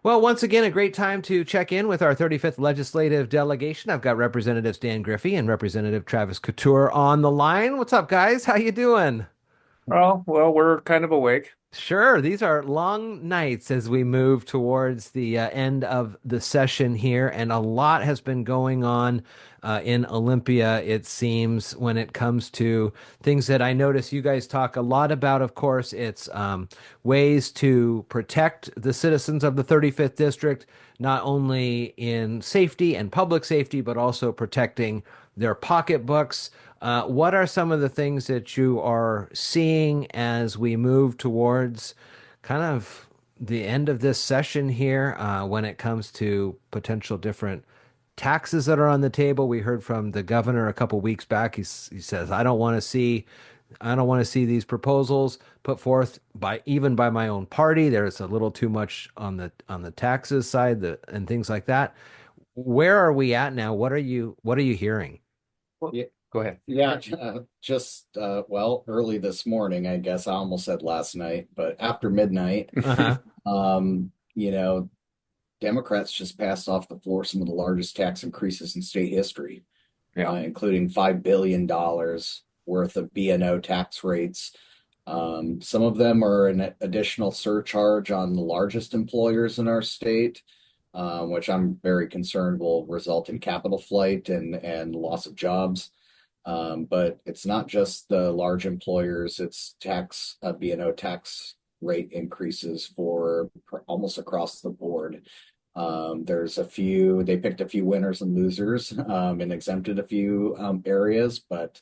Well, once again, a great time to check in with our 35th legislative delegation. I've got Representative Dan Griffey and Representative Travis Couture on the line. What's up, guys? How you doing? Well, we're kind of awake. Sure, these are long nights as we move towards the end of the session here, and a lot has been going on in Olympia, it seems, when it comes to things that I notice you guys talk a lot about. Of course, it's ways to protect the citizens of the 35th district, not only in safety and public safety, but also protecting their pocketbooks. What are some of the things that you are seeing as we move towards kind of the end of this session here when it comes to potential different taxes that are on the table? We heard from the governor a couple weeks back. He says, I don't want to see these proposals put forth by even by my own party. There's a little too much on the taxes side and things like that. Where are we at now? What are you hearing? Well, Yeah, go ahead. yeah, just well, early this morning, I guess I almost said last night, but after midnight, Uh-huh. you know, Democrats just passed off the floor some of the largest tax increases in state history, Yeah. including $5 billion worth of B&O tax rates. Some of them are an additional surcharge on the largest employers in our state, which I'm very concerned will result in capital flight and loss of jobs. But it's not just the large employers, it's B&O tax rate increases for almost across the board. There's a few, they picked a few winners and losers and exempted a few areas, but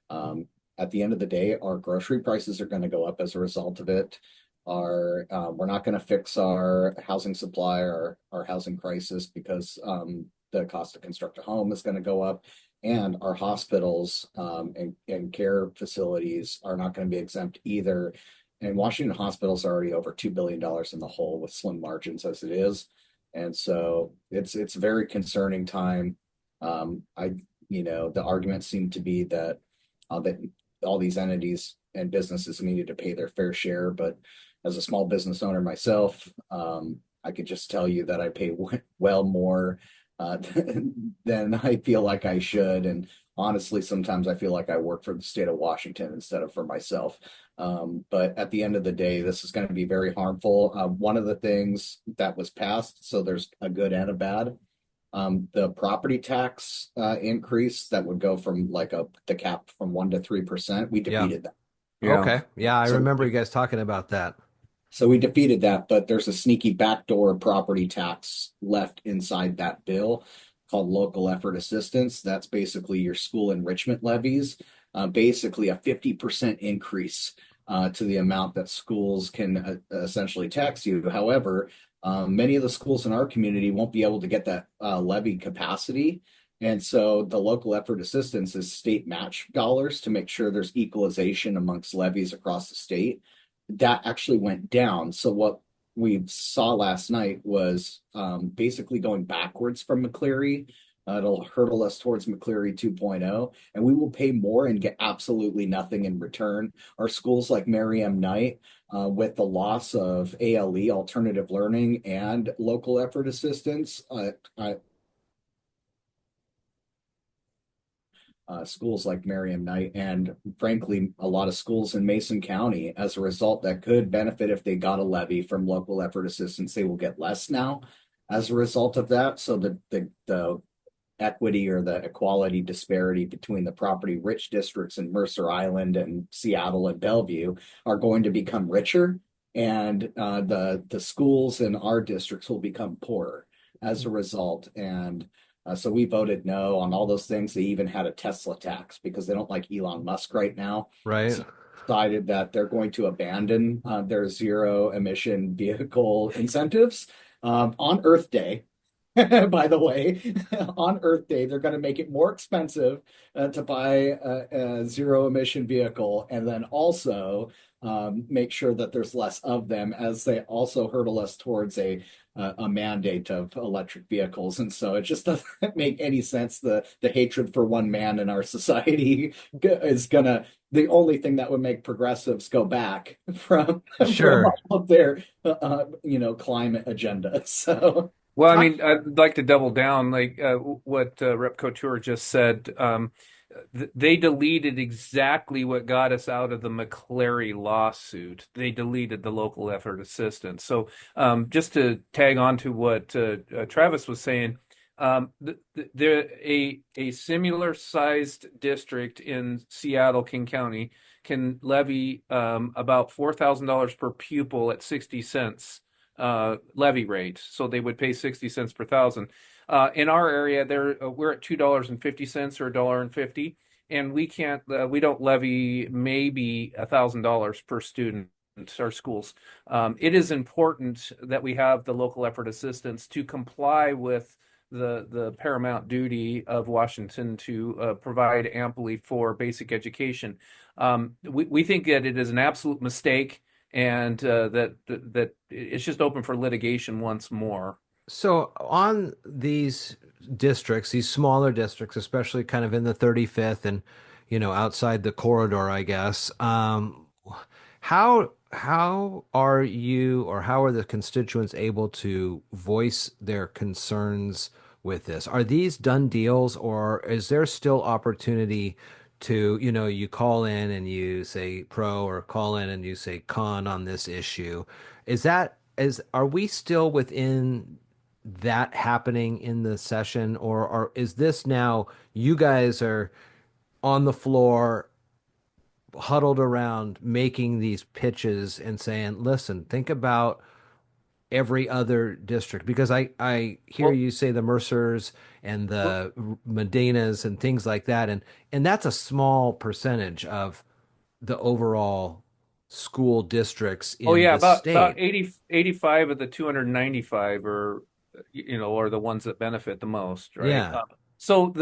um, at the end of the day, our grocery prices are going to go up as a result of it. We're not going to fix our housing supply or our housing crisis because the cost to construct a home is going to go up, and our hospitals and care facilities are not going to be exempt either. And Washington hospitals are already over $2 billion in the hole with slim margins as it is. And so it's a very concerning time. The arguments seem to be that all these entities and businesses needed to pay their fair share, but as a small business owner myself, I could just tell you that I pay well more uh, than I feel like I should. And honestly, sometimes I feel like I work for the state of Washington instead of for myself. But at the end of the day, this is going to be very harmful. One of the things that was passed, so there's a good and a bad. The property tax increase that would go from the cap from 1 to 3%, we Yeah. defeated that. Yeah. Okay. Yeah, I So remember you guys talking about that. so we defeated that, but there's a sneaky backdoor property tax left inside that bill called local effort assistance. That's basically your school enrichment levies, basically a 50% increase to the amount that schools can essentially tax you. However, many of the schools in our community won't be able to get that levy capacity. And so the local effort assistance is state match dollars to make sure there's equalization amongst levies across the state. That actually went down. So what we saw last night was basically going backwards from McCleary. It'll hurdle us towards McCleary 2.0, and we will pay more and get absolutely nothing in return. Our schools like Merriam Knight, with the loss of ALE, alternative learning, and local effort assistance, schools like Merriam Knight, and frankly, a lot of schools in Mason County, as a result, that could benefit if they got a levy from local effort assistance. They will get less now as a result of that. So the equity or the equality disparity between the property rich districts in Mercer Island and Seattle and Bellevue are going to become richer, and the schools in our districts will become poorer as a result. And so we voted no on all those things. They even had a Tesla tax because they don't like Elon Musk right now. Right. So decided that they're going to abandon their zero emission vehicle incentives on Earth Day. by the way, on Earth Day, they're going to make it more expensive to buy a zero emission vehicle, and then also make sure that there's less of them, as they also hurdle us towards a mandate of electric vehicles. And so it just doesn't make any sense. The hatred for one man in our society is gonna the only thing that would make progressives go back from Sure. all of their climate agenda. So. Well, I Talk. mean, I'd like to double down, like what Rep. Couture just said. They deleted exactly what got us out of the McCleary lawsuit. They deleted the local effort assistance. So, just to tag on to what Travis was saying, a similar sized district in Seattle, King County, can levy about $4,000 per pupil at 60 cents levy rate. So they would pay 60 cents per thousand. In our area, we're at $2.50 or $1.50, and we don't levy maybe $1,000 per student. Our schools. It is important that we have the local effort assistance to comply with the paramount duty of Washington to provide amply for basic education. We think that it is an absolute mistake, and that it's just open for litigation once more. So on these districts, these smaller districts, especially kind of in the 35th and, outside the corridor, I guess, how are you or how are the constituents able to voice their concerns with this? Are these done deals, or is there still opportunity to, you call in and you say pro or call in and you say con on this issue? Are we still within that happening in the session, or is this now you guys are on the floor huddled around making these pitches and saying, listen, think about every other district? Because I hear Well, you say the Mercers and well, the Medinas and things like that, and that's a small percentage of the overall school districts oh in yeah, the about state. 85 of the 295 are the ones that benefit the most, right? Yeah. So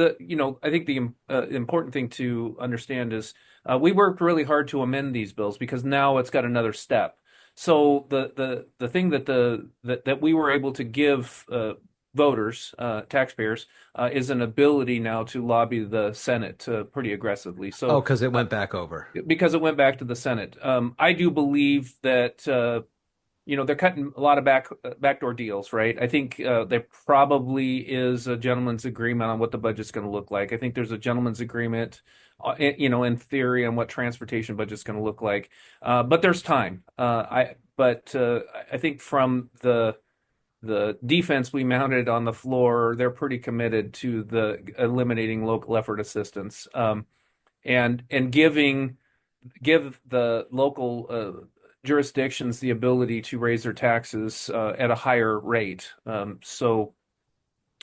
I think the important thing to understand is we worked really hard to amend these bills because now it's got another step. So the thing that we were able to give voters, taxpayers, is an ability now to lobby the Senate pretty aggressively. Oh, So because it went back over. because it went back to the Senate. I do believe that they're cutting a lot of backdoor deals, right? I think there probably is a gentleman's agreement on what the budget's going to look like. I think there's a gentleman's agreement, in theory, on what transportation budget's going to look like. But there's time. I think from the defense we mounted on the floor, they're pretty committed to the eliminating local effort assistance, and give the local jurisdictions the ability to raise their taxes at a higher rate. So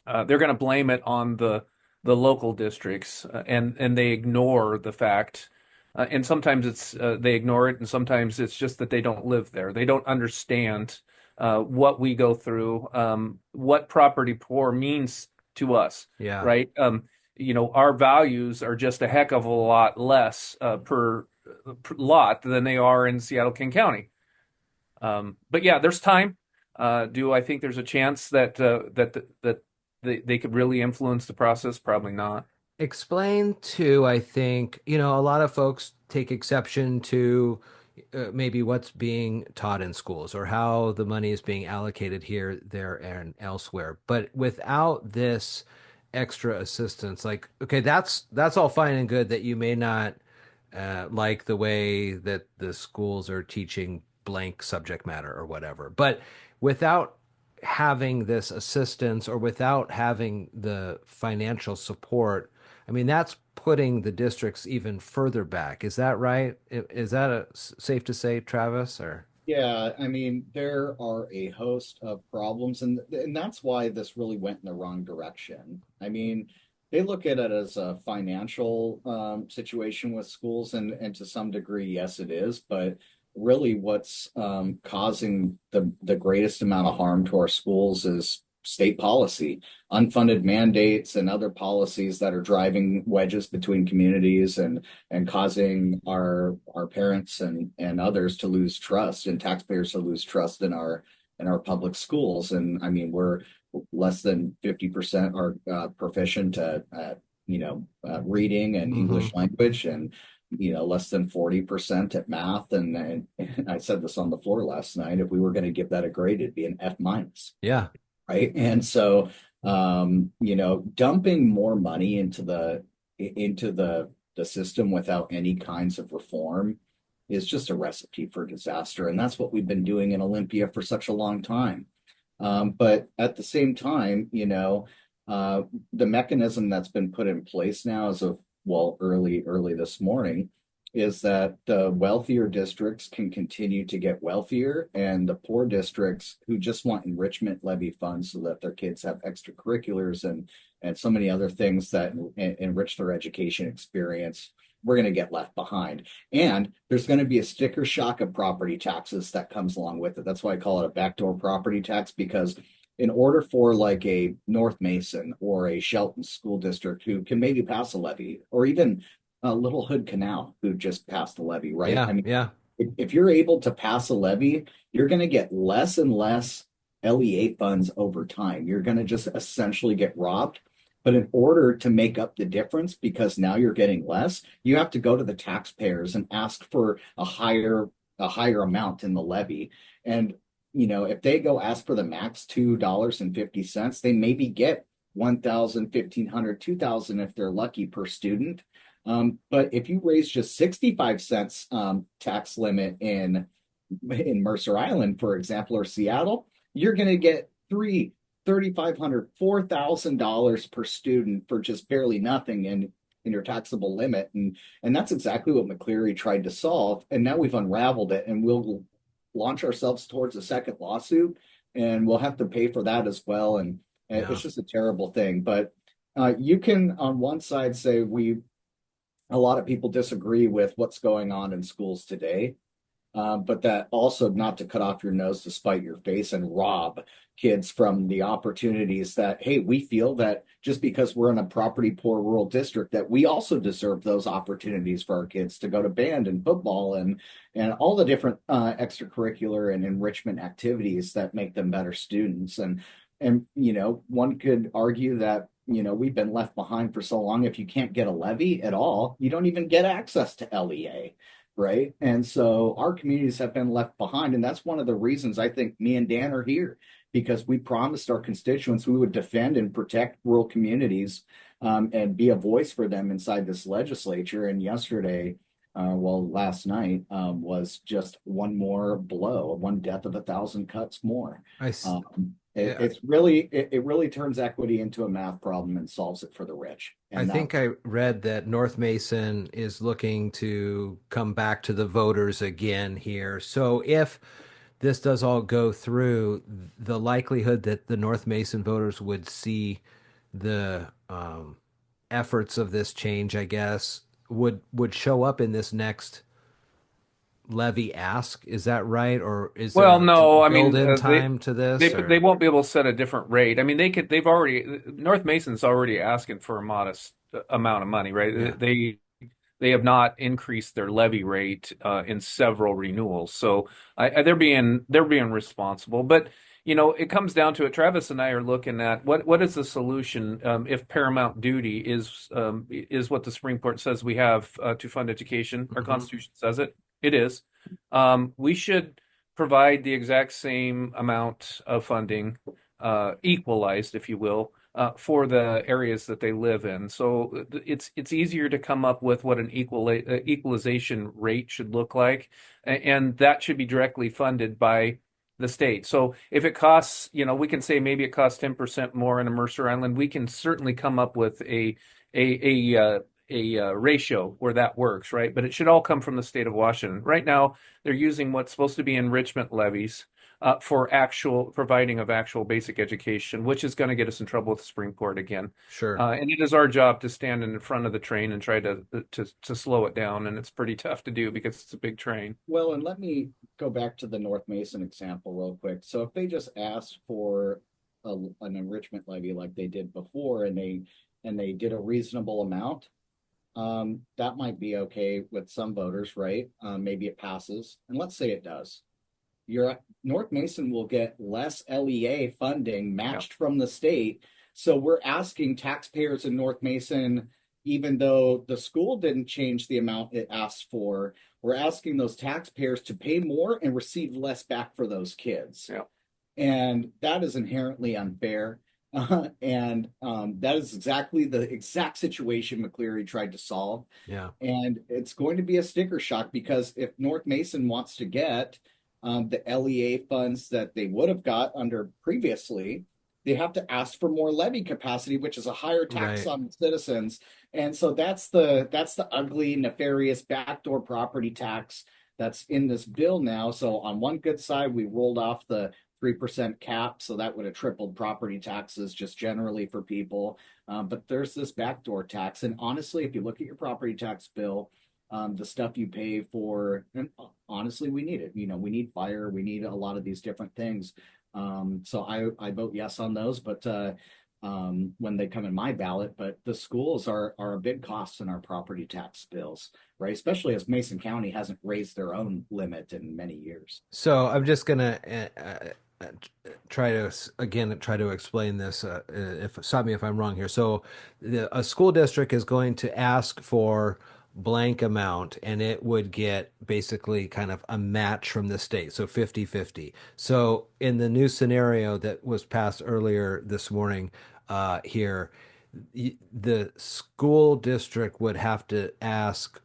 they're going to blame it on the local districts, and they ignore the fact. And sometimes it's they ignore it, and sometimes it's just that they don't live there. They don't understand what we go through, what property poor means to us, Yeah. right? Our values are just a heck of a lot less per lot than they are in Seattle King County. But yeah, there's time. Do I think there's a chance that they could really influence the process? Probably not. Explain to, I think, a lot of folks take exception to maybe what's being taught in schools or how the money is being allocated here, there, and elsewhere. But without this extra assistance, like, okay, that's all fine and good that you may not like the way that the schools are teaching blank subject matter or whatever. But without having this assistance or without having the financial support, I mean, that's putting the districts even further back. Is that right? Is that safe to say, Travis? Or Yeah, I mean, there are a host of problems, and that's why this really went in the wrong direction. I mean, they look at it as a financial situation with schools, and to some degree, yes, it is. But really, what's causing the greatest amount of harm to our schools is state policy, unfunded mandates and other policies that are driving wedges between communities and causing our parents and others to lose trust and taxpayers to lose trust in our public schools. And I mean, we're less than 50% are proficient at reading and Hmm. English language, and less than 40% at math. And I said this on the floor last night. If we were going to give that a grade, it'd be an F minus, Yeah. right? And so, dumping more money into the system without any kinds of reform is just a recipe for disaster. And that's what we've been doing in Olympia for such a long time. But at the same time, uh, the mechanism that's been put in place now as of, well, early this morning, is that the wealthier districts can continue to get wealthier, and the poor districts who just want enrichment levy funds so that their kids have extracurriculars and so many other things that enrich their education experience, we're going to get left behind. And there's going to be a sticker shock of property taxes that comes along with it. That's why I call it a backdoor property tax, because in order for like a North Mason or a Shelton school district who can maybe pass a levy, or even a Little Hood Canal who just passed a levy, right? Yeah. I mean, Yeah. if you're able to pass a levy, you're going to get less and less LEA funds over time. You're going to just essentially get robbed. But in order to make up the difference, because now you're getting less, you have to go to the taxpayers and ask for a higher amount in the levy. And if they go ask for the max $2.50, they maybe get 1,000, 1,500, 2,000 if they're lucky per student. But if you raise just 65 cents tax limit in Mercer Island, for example, or Seattle, you're going to get $3,500, $4,000 per student for just barely nothing in your taxable limit. And that's exactly what McCleary tried to solve. And now we've unraveled it, and we'll launch ourselves towards a second lawsuit, and we'll have to pay for that as well. And Yeah. it's just a terrible thing. But you can, on one side, say a lot of people disagree with what's going on in schools today. But that also not to cut off your nose to spite your face and rob kids from the opportunities that, hey, we feel that just because we're in a property poor rural district, that we also deserve those opportunities for our kids to go to band and football and all the different extracurricular and enrichment activities that make them better students. And one could argue that we've been left behind for so long. If you can't get a levy at all, you don't even get access to LEA, right? And so our communities have been left behind. And that's one of the reasons I think me and Dan are here, because we promised our constituents we would defend and protect rural communities, and be a voice for them inside this legislature. And yesterday, last night, was just one more blow, one death of 1,000 cuts more. I, s- yeah. It really turns equity into a math problem and solves it for the rich. I And that think I read that North Mason is looking to come back to the voters again here. So if this does all go through, the likelihood that the North Mason voters would see the efforts of this change, I guess, would show up in this next levy ask. Is that right? Or is there Well, a no, I mean build-in they time to this? they Or won't be able to set a different rate. I mean they've already North Mason's already asking for a modest amount of money, yeah, right? They have not increased their levy rate in several renewals, so they're being responsible. But it comes down to it. Travis and I are looking at what is the solution if paramount duty is what the Supreme Court says we have to fund education. Our hmm, Constitution says it. It is. We should provide the exact same amount of funding, equalized, if you will, for the areas that they live in. So it's easier to come up with what an equalization rate should look like, and that should be directly funded by the state. So if it costs, we can say maybe it costs 10% more in a Mercer Island. We can certainly come up with a ratio where that works, right? But it should all come from the state of Washington. Right now, they're using what's supposed to be enrichment levies for actual providing of actual basic education, which is going to get us in trouble with the Supreme Court again. sure. And it is our job to stand in front of the train and try to slow it down. And it's pretty tough to do because it's a big train. Well, and let me go back to the North Mason example real quick. So if they just asked for an enrichment levy like they did before, and they did a reasonable amount, that might be okay with some voters, right? Maybe it passes, and let's say it does. Your North Mason will get less LEA funding Yeah. matched from the state. So we're asking taxpayers in North Mason, even though the school didn't change the amount it asked for, we're asking those taxpayers to pay more and receive less back for those kids. Yeah. And that is inherently unfair. And that is exactly the exact situation McCleary tried to solve. Yeah. And it's going to be a sticker shock because if North Mason wants to get the LEA funds that they would have got under previously, they have to ask for more levy capacity, which is a higher tax Right. on citizens. And so that's the ugly, nefarious backdoor property tax that's in this bill now. So on one good side, we rolled off the 3% cap, so that would have tripled property taxes just generally for people. But there's this backdoor tax, and honestly, if you look at your property tax bill, the stuff you pay for, and honestly, we need it. We need fire, we need a lot of these different things. So I vote yes on those, but when they come in my ballot. But the schools are a big cost in our property tax bills, right? Especially as Mason County hasn't raised their own limit in many years. So I'm just gonna try to again try to explain this. If stop me if I'm wrong here. So a school district is going to ask for blank amount and it would get basically kind of a match from the state, so 50-50. So in the new scenario that was passed earlier this morning here, the school district would have to ask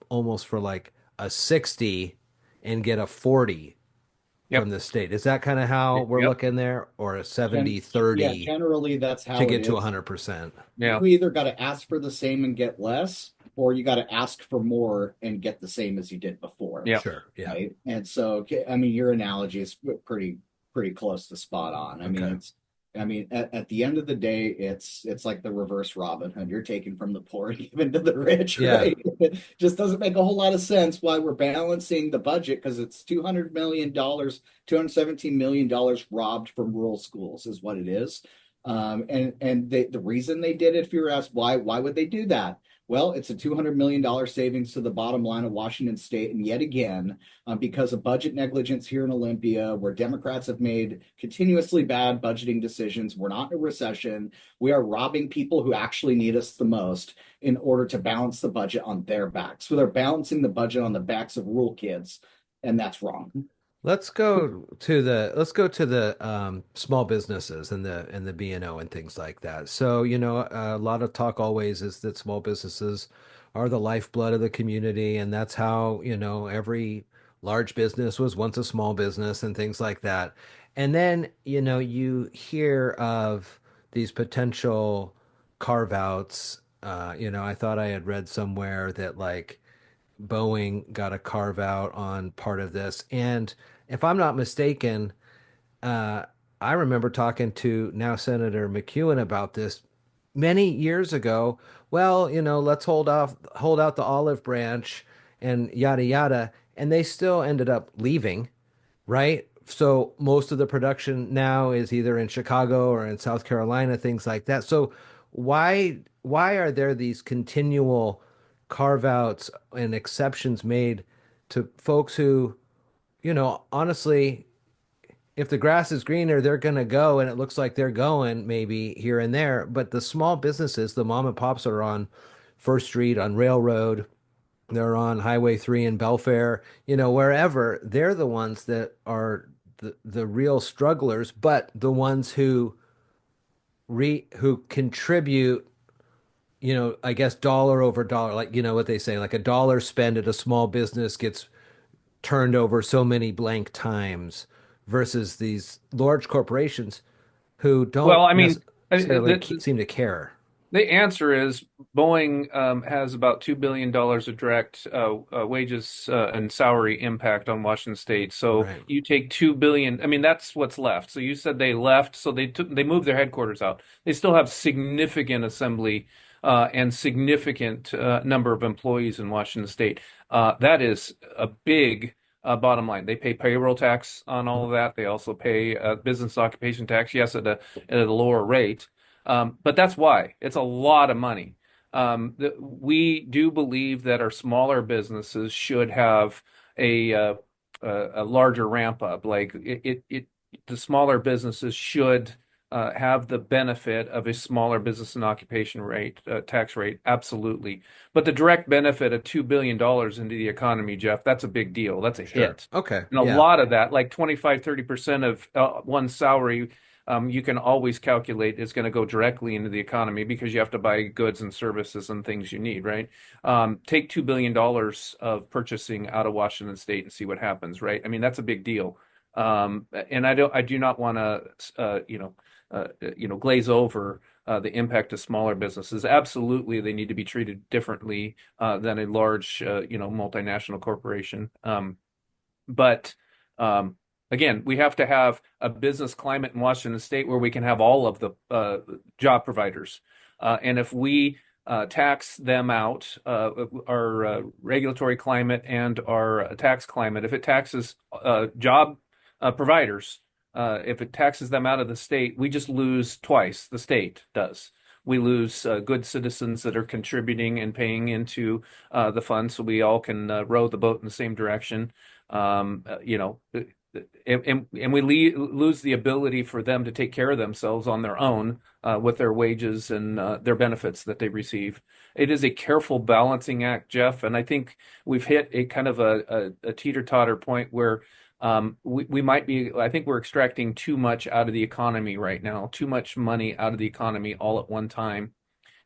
almost for like a 60 and get a 40 from Yep. the state. Is that kind of how we're Yep. looking there? Or a Gen 70 yeah, 30 generally that's to how it get to is. 100%? Yeah. You either got to ask for the same and get less, or you got to ask for more and get the same as you did before, Yeah. Sure. Yeah. right? And so, I mean, your analogy is pretty close to spot on. Okay. At the end of the day, it's like the reverse Robin Hood. You're taking from the poor and giving to the rich, Yeah. right? It just doesn't make a whole lot of sense why we're balancing the budget because it's $200 million, $217 million robbed from rural schools is what it is. And the reason they did it, if you were asked why would they do that? Well, it's a $200 million savings to the bottom line of Washington State. And yet again, because of budget negligence here in Olympia, where Democrats have made continuously bad budgeting decisions, we're not in a recession. We are robbing people who actually need us the most in order to balance the budget on their backs. So they're balancing the budget on the backs of rural kids, and that's wrong. Let's go to the small businesses and the B&O and things like that. So, a lot of talk always is that small businesses are the lifeblood of the community, and that's how, every large business was once a small business and things like that. And then, you hear of these potential carve outs. I thought I had read somewhere that like Boeing got a carve out on part of this. And if I'm not mistaken, uh, I remember talking to now Senator McEwen about this many years ago. Well, let's hold out the olive branch and yada yada. And they still ended up leaving, right? So most of the production now is either in Chicago or in South Carolina, things like that. So why are there these continual carve outs and exceptions made to folks who, honestly, if the grass is greener, they're going to go and it looks like they're going maybe here and there. But the small businesses, the mom and pops are on First Street, on Railroad, they're on Highway 3 in Belfair, wherever, they're the ones that are the real strugglers, but the ones who contribute, I guess dollar over dollar, like what they say, like a dollar spent at a small business gets turned over so many blank times versus these large corporations who Well, don't I mean, necessarily seem to care. the answer is Boeing has about $2 billion of direct wages and salary impact on Washington State. So Right. you take 2 billion. I mean, that's what's left. So you said they left, so they moved their headquarters out. They still have significant assembly and significant number of employees in Washington State. That is a big bottom line. They pay payroll tax on all of that. They also pay business occupation tax, yes, at a lower rate. But that's why it's a lot of money. We do believe that our smaller businesses should have a larger ramp up. Like the smaller businesses should have the benefit of a smaller business and occupation rate, tax rate, absolutely. But the direct benefit of $2 billion into the economy, Jeff, that's a big deal. That's a Sure. hit. Okay. And a Yeah. lot of that, like 25-30% of one's salary, you can always calculate is going to go directly into the economy because you have to buy goods and services and things you need, right? Take $2 billion of purchasing out of Washington State and see what happens, right? I mean, that's a big deal. And I do not want to, glaze over the impact of smaller businesses. Absolutely, they need to be treated differently than a large, multinational corporation. But again, we have to have a business climate in Washington State where we can have all of the job providers. And if we tax them out, our regulatory climate and our tax climate, if it taxes job providers, if it taxes them out of the state, we just lose twice. The state does. We lose good citizens that are contributing and paying into the fund, so we all can row the boat in the same direction. Um, uh, you know, and we lose the ability for them to take care of themselves on their own with their wages and their benefits that they receive. It is a careful balancing act, Jeff, and I think we've hit a kind of a teeter-totter point where we might be, I think we're extracting too much out of the economy right now, too much money out of the economy all at one time.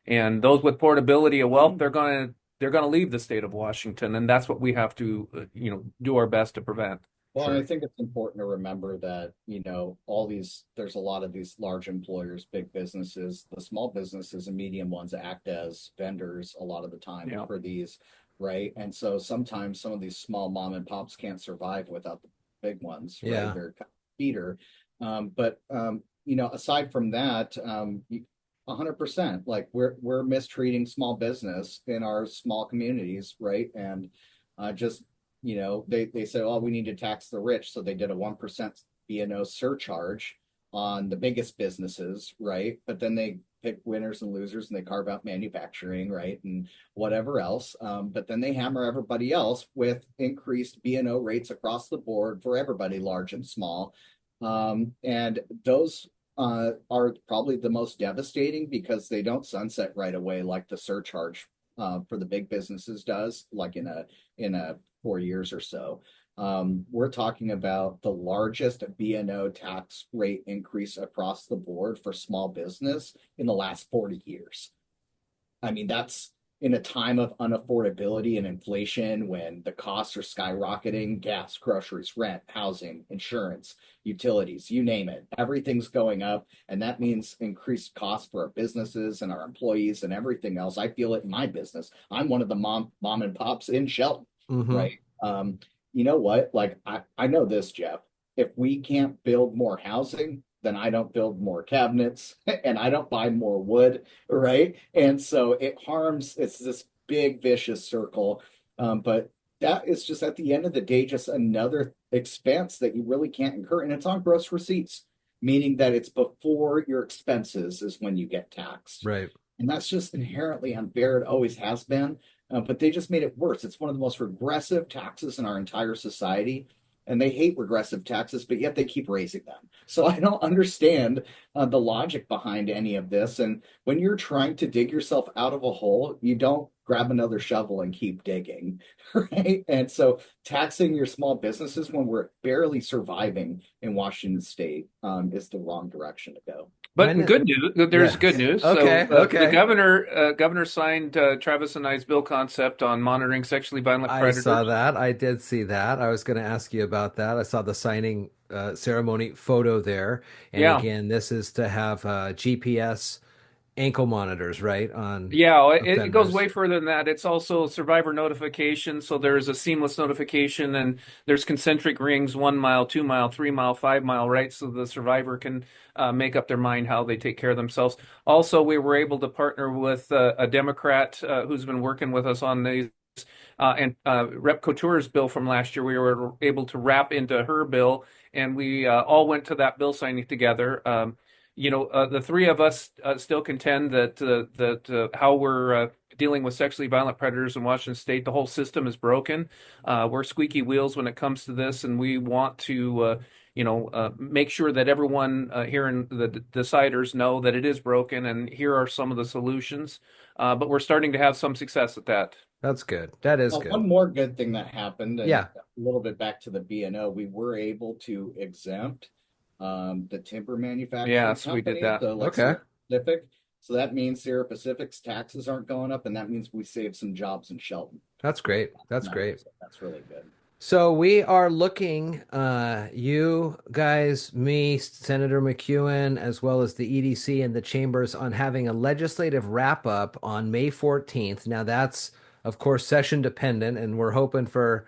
And those with portability of wealth, they're going to leave the state of Washington, and that's what we have to, do our best to prevent. Well, and I Sure. think it's important to remember that, there's a lot of these large employers, big businesses, the small businesses and medium ones act as vendors a lot of the time Yeah. for these, right? And so sometimes some of these small mom and pops can't survive without the big ones, right? Yeah. They're kind of feeder. Aside from that, 100%, like we're mistreating small business in our small communities, right? And just they say, oh, we need to tax the rich. So they did a 1% B&O surcharge on the biggest businesses, right? But then they pick winners and losers and they carve out manufacturing, right? And whatever else. But then they hammer everybody else with increased B&O rates across the board for everybody, large and small. And those are probably the most devastating because they don't sunset right away like the surcharge for the big businesses does, like in a 4 years or so. We're talking about the largest B&O tax rate increase across the board for small business in the last 40 years. I mean, that's in a time of unaffordability and inflation when the costs are skyrocketing, gas, groceries, rent, housing, insurance, utilities, you name it. Everything's going up. And that means increased costs for our businesses and our employees and everything else. I feel it in my business. I'm one of the mom and pops in Shelton, Mm-hmm. right? You know what? Like I know this, Jeff. If we can't build more housing, then I don't build more cabinets and I don't buy more wood, right? And so it's this big vicious circle. But that is just at the end of the day, just another expense that you really can't incur. And it's on gross receipts, meaning that it's before your expenses is when you get taxed. Right. And that's just inherently unfair. It always has been. But they just made it worse. It's one of the most regressive taxes in our entire society. And they hate regressive taxes, but yet they keep raising them. So I don't understand the logic behind any of this. And when you're trying to dig yourself out of a hole, you don't grab another shovel and keep digging, right? And so taxing your small businesses when we're barely surviving in Washington State is the wrong direction to go. But When good news, there's good yes. news. So Okay. the Okay. governor signed Travis and I's bill concept on monitoring sexually violent I saw predators. that. I did see that. I was going to ask you about that. I saw the signing ceremony photo there. And Yeah. again, this is to have GPS ankle monitors, right, on Yeah, it goes offenders. way further than that. It's also survivor notification. So there's a seamless notification and there's concentric rings, 1 mile, 2 mile, 3 mile, 5 mile, right? So the survivor can make up their mind how they take care of themselves. Also, we were able to partner with a Democrat who's been working with us on these and Rep. Couture's bill from last year, we were able to wrap into her bill, and we all went to that bill signing together. The three of us still contend that how we're dealing with sexually violent predators in Washington State, the whole system is broken. We're squeaky wheels when it comes to this, and we want to. Make sure that everyone here in the deciders know that it is broken, and here are some of the solutions. But we're starting to have some success at that. That's good. That is good. One more good thing that happened, and Yeah. a little bit back to the B&O, we were able to exempt the timber manufacturing Yes, we did company, that. the like Okay. Sierra Pacific. So that means Sierra Pacific's taxes aren't going up, and that means we saved some jobs in Shelton. That's great. That's No, great. that's really good. So we are looking, you guys, me, Senator McEwen, as well as the EDC and the chambers, on having a legislative wrap up on May 14th. Now that's, of course, session dependent, and we're hoping for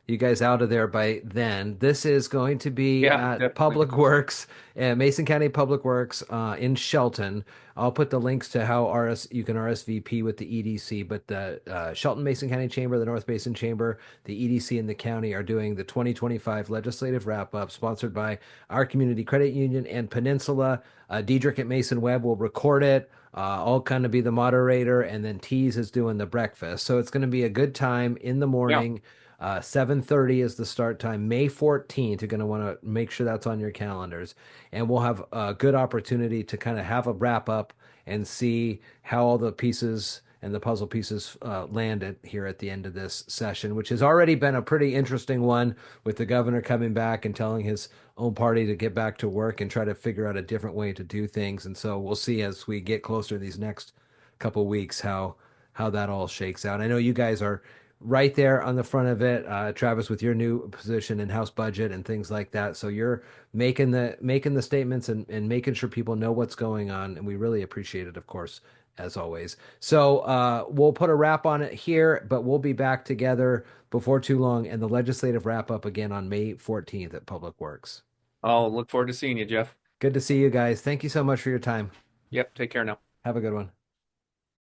you guys out of there by then. This is going to be Yeah, at definitely. Public Works, Mason County Public Works in Shelton. I'll put the links to how you can RSVP with the EDC, but the Shelton Mason County Chamber, the North Basin Chamber, the EDC, and the county are doing the 2025 legislative wrap up, sponsored by our Community Credit Union and Peninsula. Diedrich at Mason Webb will record it. I'll kind of be the moderator, and then Tease is doing the breakfast. So it's going to be a good time in the Yeah. morning. 7:30 is the start time. May 14th, you're going to want to make sure that's on your calendars. And we'll have a good opportunity to kind of have a wrap up and see how all the pieces and the puzzle pieces landed here at the end of this session, which has already been a pretty interesting one, with the governor coming back and telling his own party to get back to work and try to figure out a different way to do things. And so we'll see as we get closer to these next couple weeks how that all shakes out. I know you guys are right there on the front of it, Travis, with your new position in House Budget and things like that. So you're making the statements and making sure people know what's going on, and we really appreciate it, of course, as always. So we'll put a wrap on it here, but we'll be back together before too long, and the legislative wrap up again on May 14th at Public Works. I'll look forward to seeing you, Jeff. Good to see you guys. Thank you so much for your time. Yep, take care now. Have a good one.